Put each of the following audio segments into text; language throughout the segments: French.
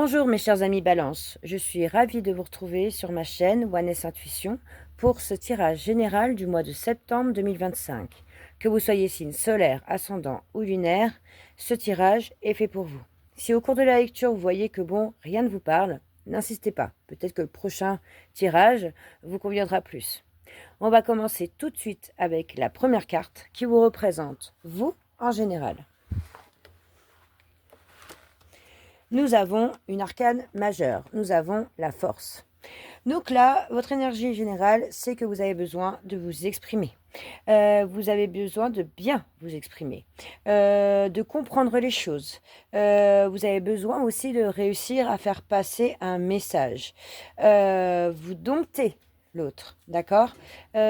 Bonjour mes chers amis Balance, je suis ravie de vous retrouver sur ma chaîne Oneness Intuition pour ce tirage général du mois de septembre 2025. Que vous soyez signe solaire, ascendant ou lunaire, ce tirage est fait pour vous. Si au cours de la lecture vous voyez que rien ne vous parle, n'insistez pas, peut-être que le prochain tirage vous conviendra plus. On va commencer tout de suite avec la première carte qui vous représente, vous en général. Nous avons une arcane majeure, nous avons la force. Donc là, votre énergie générale, c'est que vous avez besoin de vous exprimer. Vous avez besoin de bien vous exprimer, de comprendre les choses. Vous avez besoin aussi de réussir à faire passer un message. Vous domptez l'autre, d'accord?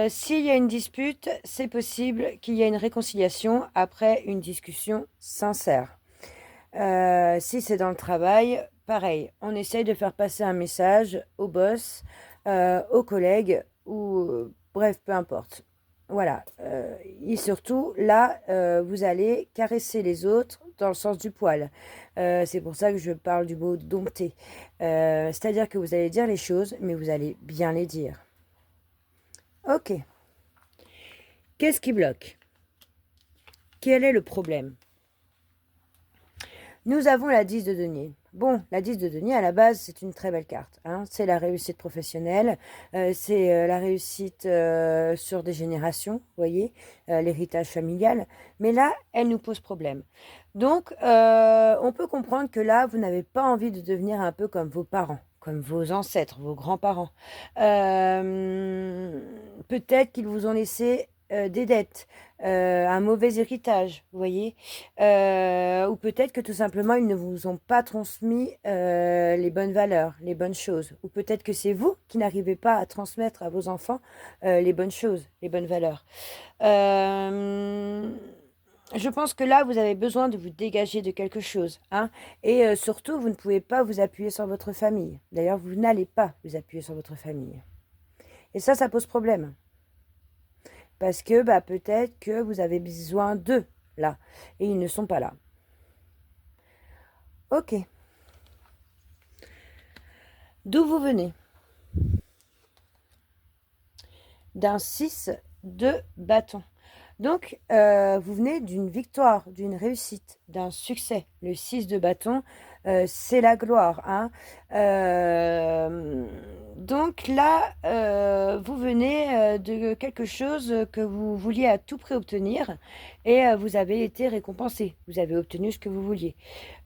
S'il y a une dispute, c'est possible qu'il y ait une réconciliation après une discussion sincère. Si c'est dans le travail, pareil, on essaye de faire passer un message au boss, aux collègues, ou bref, peu importe. Voilà. Et surtout, là, vous allez caresser les autres dans le sens du poil. C'est pour ça que je parle du mot dompter. C'est-à-dire que vous allez dire les choses, mais vous allez bien les dire. Ok. Qu'est-ce qui bloque? Quel est le problème? Nous avons la 10 de denier. Bon, la 10 de denier, à la base, c'est une très belle carte. Hein. C'est la réussite professionnelle, c'est la réussite sur des générations, vous voyez, l'héritage familial. Mais là, elle nous pose problème. Donc, on peut comprendre que là, vous n'avez pas envie de devenir un peu comme vos parents, comme vos ancêtres, vos grands-parents. Peut-être qu'ils vous ont laissé des dettes, un mauvais héritage, vous voyez, ou peut-être que tout simplement ils ne vous ont pas transmis les bonnes valeurs, les bonnes choses, ou peut-être que c'est vous qui n'arrivez pas à transmettre à vos enfants les bonnes choses, les bonnes valeurs. Je pense que là, vous avez besoin de vous dégager de quelque chose, hein, et surtout, vous ne pouvez pas vous appuyer sur votre famille. D'ailleurs, vous n'allez pas vous appuyer sur votre famille. Et ça pose problème. Parce que peut-être que vous avez besoin d'eux, là. Et ils ne sont pas là. Ok. D'où vous venez? D'un 6 de bâton. Donc, vous venez d'une victoire, d'une réussite, d'un succès. Le 6 de bâton, c'est la gloire. Hein. Donc là, vous venez de quelque chose que vous vouliez à tout prix obtenir et vous avez été récompensé. Vous avez obtenu ce que vous vouliez.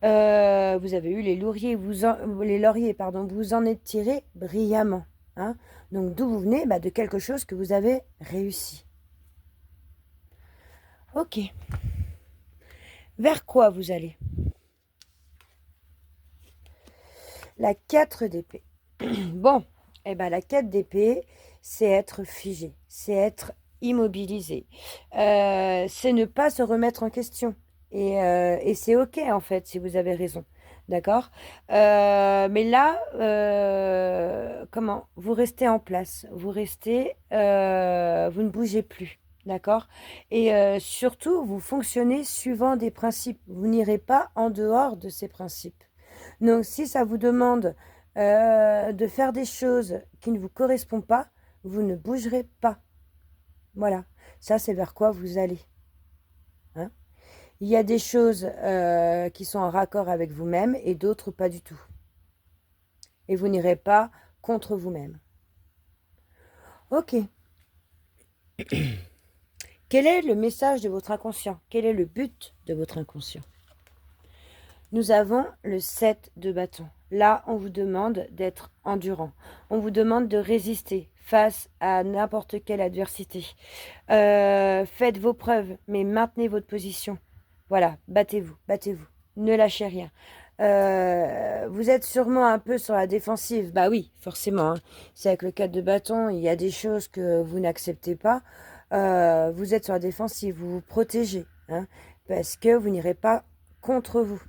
Vous avez eu les lauriers, les lauriers, pardon, vous en êtes tiré brillamment. Hein. Donc, d'où vous venez? De quelque chose que vous avez réussi. Ok. Vers quoi vous allez? La 4 d'épée. Bon, la 4 d'épée, c'est être figé, c'est être immobilisé. C'est ne pas se remettre en question. Et c'est ok, en fait, si vous avez raison. D'accord? Mais là, comment? Vous restez en place. Vous restez, vous ne bougez plus. D'accord? Et surtout, vous fonctionnez suivant des principes. Vous n'irez pas en dehors de ces principes. Donc, si ça vous demande de faire des choses qui ne vous correspondent pas, vous ne bougerez pas. Voilà. Ça, c'est vers quoi vous allez. Hein? Il y a des choses qui sont en raccord avec vous-même et d'autres pas du tout. Et vous n'irez pas contre vous-même. Ok. Quel est le message de votre inconscient? Quel est le but de votre inconscient? Nous avons le 7 de bâton. Là, on vous demande d'être endurant. On vous demande de résister face à n'importe quelle adversité. Faites vos preuves, mais maintenez votre position. Voilà, battez-vous, battez-vous. Ne lâchez rien. Vous êtes sûrement un peu sur la défensive. Bah oui, forcément. Hein. C'est avec le 4 de bâton, il y a des choses que vous n'acceptez pas. Vous êtes sur la défensive, vous vous protégez, hein, parce que vous n'irez pas contre vous.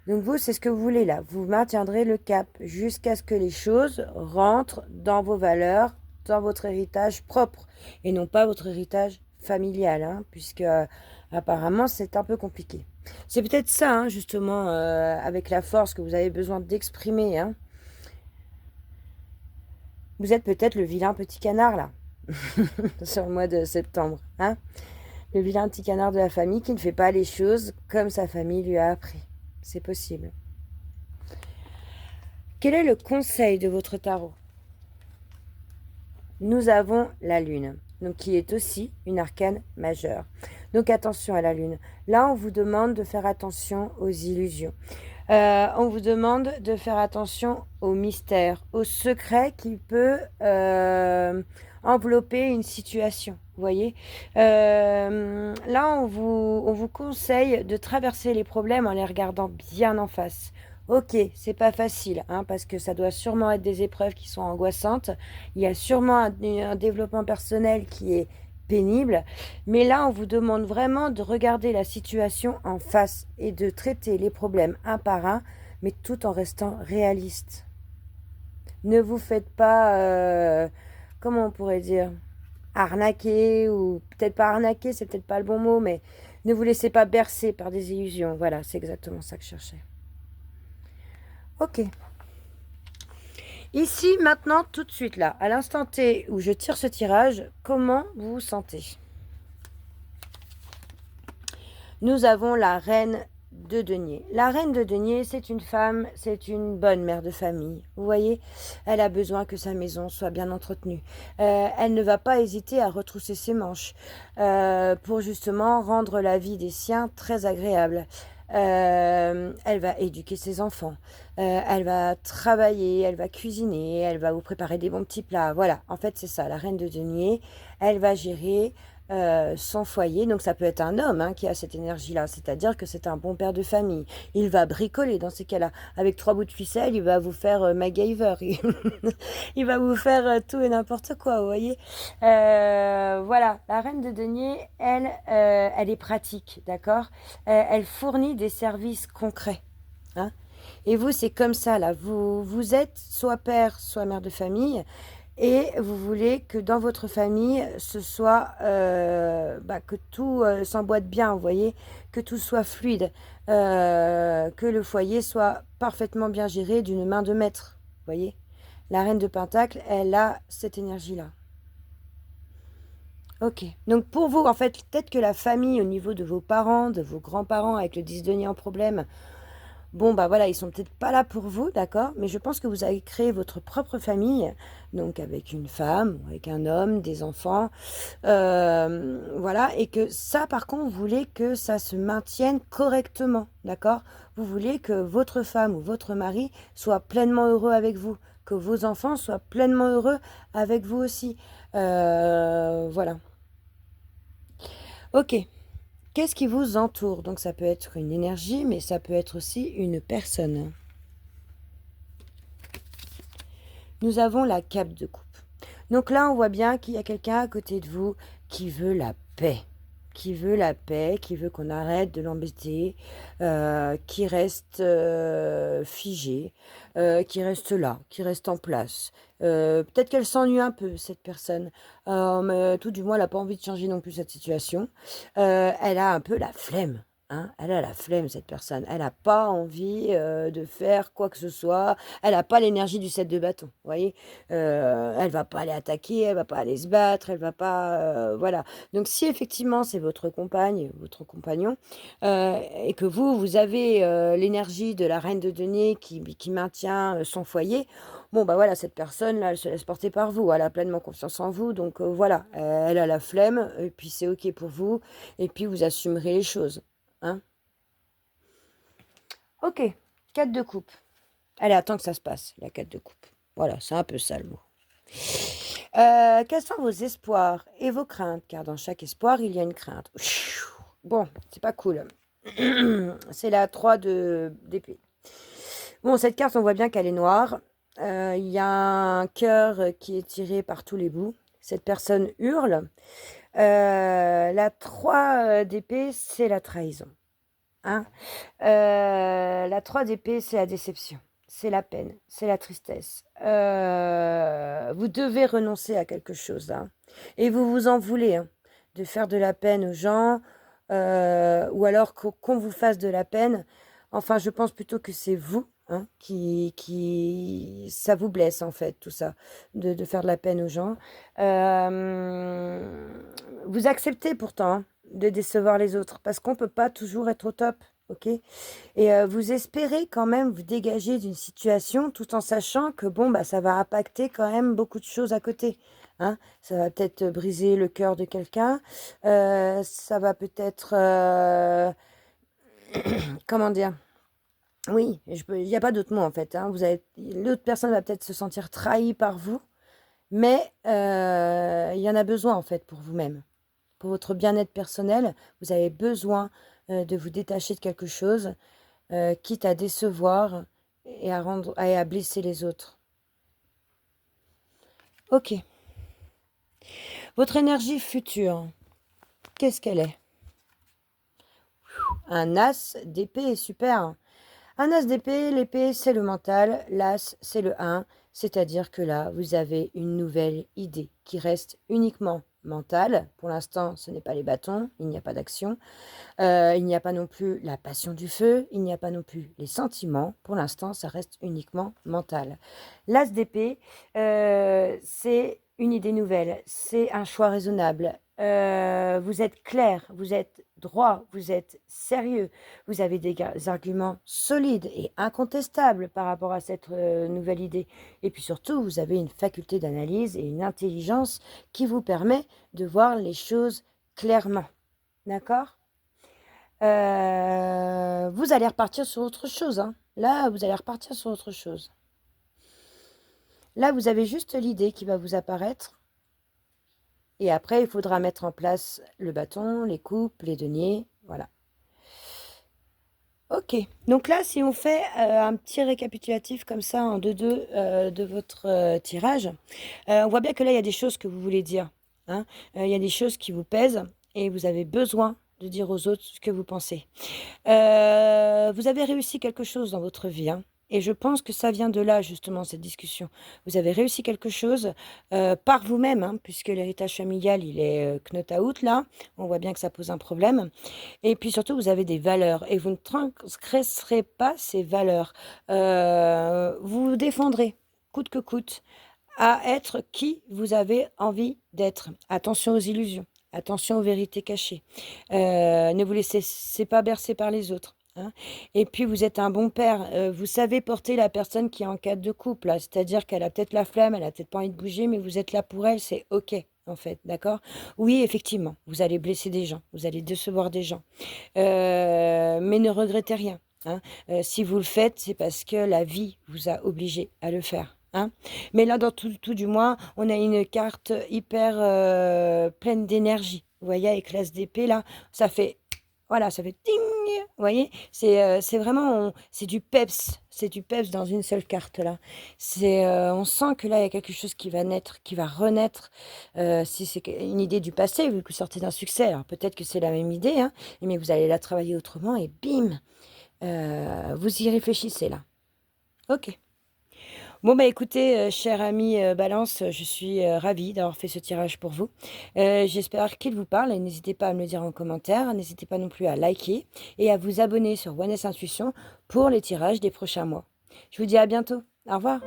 Donc vous, c'est ce que vous voulez là. Vous maintiendrez le cap jusqu'à ce que les choses rentrent dans vos valeurs, dans votre héritage propre, et non pas votre héritage familial, hein, puisque Apparemment, c'est un peu compliqué. C'est peut-être ça, hein, justement, avec la force que vous avez besoin d'exprimer. Hein. Vous êtes peut-être le vilain petit canard, là, sur le mois de septembre. Hein. Le vilain petit canard de la famille qui ne fait pas les choses comme sa famille lui a appris. C'est possible. Quel est le conseil de votre tarot? Nous avons la lune, donc qui est aussi une arcane majeure. Donc attention à la lune. Là, on vous demande de faire attention aux illusions. On vous demande de faire attention au mystère, au secret qui peut envelopper une situation. Vous voyez, là, on vous conseille de traverser les problèmes en les regardant bien en face. Ok, c'est pas facile, hein, parce que ça doit sûrement être des épreuves qui sont angoissantes. Il y a sûrement un développement personnel qui est pénible. Mais là, on vous demande vraiment de regarder la situation en face et de traiter les problèmes un par un, mais tout en restant réaliste. Ne vous faites pas, comment on pourrait dire, arnaquer, ou peut-être pas arnaquer, c'est peut-être pas le bon mot, mais ne vous laissez pas bercer par des illusions. Voilà, c'est exactement ça que je cherchais. Ok. Ici, maintenant, tout de suite, là, à l'instant T où je tire ce tirage, comment vous vous sentez? Nous avons la reine de denier. La reine de denier, c'est une femme, c'est une bonne mère de famille. Vous voyez, elle a besoin que sa maison soit bien entretenue. Elle ne va pas hésiter à retrousser ses manches pour justement rendre la vie des siens très agréable. Elle va éduquer ses enfants, elle va travailler, elle va cuisiner, elle va vous préparer des bons petits plats. Voilà, en fait c'est ça, la reine de denier, elle va gérer son foyer. Donc ça peut être un homme, hein, qui a cette énergie-là, c'est-à-dire que c'est un bon père de famille. Il va bricoler dans ces cas-là. Avec 3 bouts de ficelle, il va vous faire MacGyver. Il va vous faire tout et n'importe quoi, vous voyez. Voilà, la reine de denier, elle, elle est pratique, d'accord. Elle fournit des services concrets. Hein. Et vous, c'est comme ça, là. Vous êtes soit père, soit mère de famille. Et vous voulez que dans votre famille, ce soit que tout s'emboîte bien, vous voyez, que tout soit fluide, que le foyer soit parfaitement bien géré d'une main de maître, vous voyez. La reine de Pentacle, elle a cette énergie-là. Ok. Donc pour vous, en fait, peut-être que la famille, au niveau de vos parents, de vos grands-parents, avec le 10 denier en problème, bon, bah voilà, ils sont peut-être pas là pour vous, d'accord? Mais je pense que vous avez créé votre propre famille, donc avec une femme, avec un homme, des enfants, voilà, et que ça, par contre, vous voulez que ça se maintienne correctement, d'accord? Vous voulez que votre femme ou votre mari soit pleinement heureux avec vous, que vos enfants soient pleinement heureux avec vous aussi. Voilà. Ok. Qu'est-ce qui vous entoure? Donc ça peut être une énergie, mais ça peut être aussi une personne. Nous avons la cape de coupe. Donc là, on voit bien qu'il y a quelqu'un à côté de vous qui veut la paix. Qui veut la paix, qui veut qu'on arrête de l'embêter, qui reste figé, qui reste là, qui reste en place. Peut-être qu'elle s'ennuie un peu, cette personne, mais tout du moins, elle n'a pas envie de changer non plus cette situation. Elle a un peu la flemme. Hein, elle a la flemme, cette personne. Elle n'a pas envie de faire quoi que ce soit. Elle n'a pas l'énergie du 7 de bâton. Vous voyez, elle va pas aller attaquer, elle va pas aller se battre, elle va pas. Voilà. Donc, si effectivement c'est votre compagne, votre compagnon, et que vous avez l'énergie de la reine de denier qui maintient son foyer, bon, bah voilà, cette personne-là, elle se laisse porter par vous. Elle a pleinement confiance en vous. Donc, voilà, elle a la flemme, et puis c'est OK pour vous, et puis vous assumerez les choses. Hein. Ok, 4 de coupe. Allez, attends que ça se passe, la 4 de coupe. Voilà, c'est un peu ça le mot. Quels sont vos espoirs et vos craintes? Car dans chaque espoir, il y a une crainte. Bon, c'est pas cool. C'est la 3 d'épée. Bon, cette carte, on voit bien qu'elle est noire. Il y a un cœur qui est tiré par tous les bouts. Cette personne hurle. La 3 d'épée, c'est la trahison. Hein. La 3 d'épée, c'est la déception, c'est la peine, c'est la tristesse. Vous devez renoncer à quelque chose, hein. Et vous vous en voulez, hein, de faire de la peine aux gens. ou alors qu'on vous fasse de la peine. Enfin, je pense plutôt que c'est vous, hein, ça vous blesse en fait, tout ça, de faire de la peine aux gens. Vous acceptez pourtant, hein, de décevoir les autres, parce qu'on peut pas toujours être au top, ok? Et vous espérez quand même vous dégager d'une situation tout en sachant que bon, bah, ça va impacter quand même beaucoup de choses à côté, hein. Ça va peut-être briser le cœur de quelqu'un, ça va peut-être, comment dire? Oui, il n'y a pas d'autre mot en fait, hein. L'autre personne va peut-être se sentir trahie par vous, mais il y en a besoin en fait pour vous-même. Pour votre bien-être personnel, vous avez besoin de vous détacher de quelque chose, quitte à décevoir et à blesser les autres. Ok. Votre énergie future, qu'est-ce qu'elle est? Un as d'épée, super. Un as d'épée, l'épée c'est le mental, l'as c'est le 1, c'est-à-dire que là vous avez une nouvelle idée qui reste uniquement mentale. Pour l'instant ce n'est pas les bâtons, il n'y a pas d'action. Il n'y a pas non plus la passion du feu, il n'y a pas non plus les sentiments. Pour l'instant, ça reste uniquement mental. L'as d'épée, c'est une idée nouvelle, c'est un choix raisonnable. Vous êtes clair, vous êtes droit, vous êtes sérieux, vous avez des arguments solides et incontestables par rapport à cette nouvelle idée. Et puis surtout, vous avez une faculté d'analyse et une intelligence qui vous permet de voir les choses clairement. D'accord? Vous allez repartir sur autre chose, hein. Là, vous allez repartir sur autre chose. Là, vous avez juste l'idée qui va vous apparaître. Et après, il faudra mettre en place le bâton, les coupes, les deniers. Voilà. Ok. Donc là, si on fait un petit récapitulatif comme ça en 2-2 de votre tirage, on voit bien que là, il y a des choses que vous voulez dire, hein. Il y a des choses qui vous pèsent et vous avez besoin de dire aux autres ce que vous pensez. Vous avez réussi quelque chose dans votre vie, hein, et je pense que ça vient de là justement cette discussion. Vous avez réussi quelque chose, par vous-même, hein, puisque l'héritage familial il est, knock out là. On voit bien que ça pose un problème et puis surtout vous avez des valeurs et vous ne transgresserez pas ces valeurs. Vous vous défendrez coûte que coûte à être qui vous avez envie d'être. Attention aux illusions, attention aux vérités cachées. Ne vous laissez pas bercer par les autres, hein. Et puis vous êtes un bon père, vous savez porter la personne qui est en cadre de couple, là. C'est-à-dire qu'elle a peut-être la flemme, elle a peut-être pas envie de bouger, mais vous êtes là pour elle, c'est OK, en fait, d'accord? Oui, effectivement, vous allez blesser des gens, vous allez décevoir des gens, mais ne regrettez rien, hein. Si vous le faites, c'est parce que la vie vous a obligé à le faire, hein. Mais là, dans tout du moins, on a une carte hyper pleine d'énergie. Vous voyez, avec l'as d'épée, là, ça fait, voilà, ça fait ding. Vous voyez, c'est vraiment, c'est du peps dans une seule carte, là. On sent que là, il y a quelque chose qui va naître, qui va renaître. Si c'est une idée du passé, vu que vous sortez d'un succès, alors peut-être que c'est la même idée, hein, mais vous allez la travailler autrement et bim, vous y réfléchissez, là. Ok. Bon, bah écoutez, cher ami Balance, je suis ravie d'avoir fait ce tirage pour vous. J'espère qu'il vous parle et n'hésitez pas à me le dire en commentaire. N'hésitez pas non plus à liker et à vous abonner sur Oneness Intuition pour les tirages des prochains mois. Je vous dis à bientôt. Au revoir.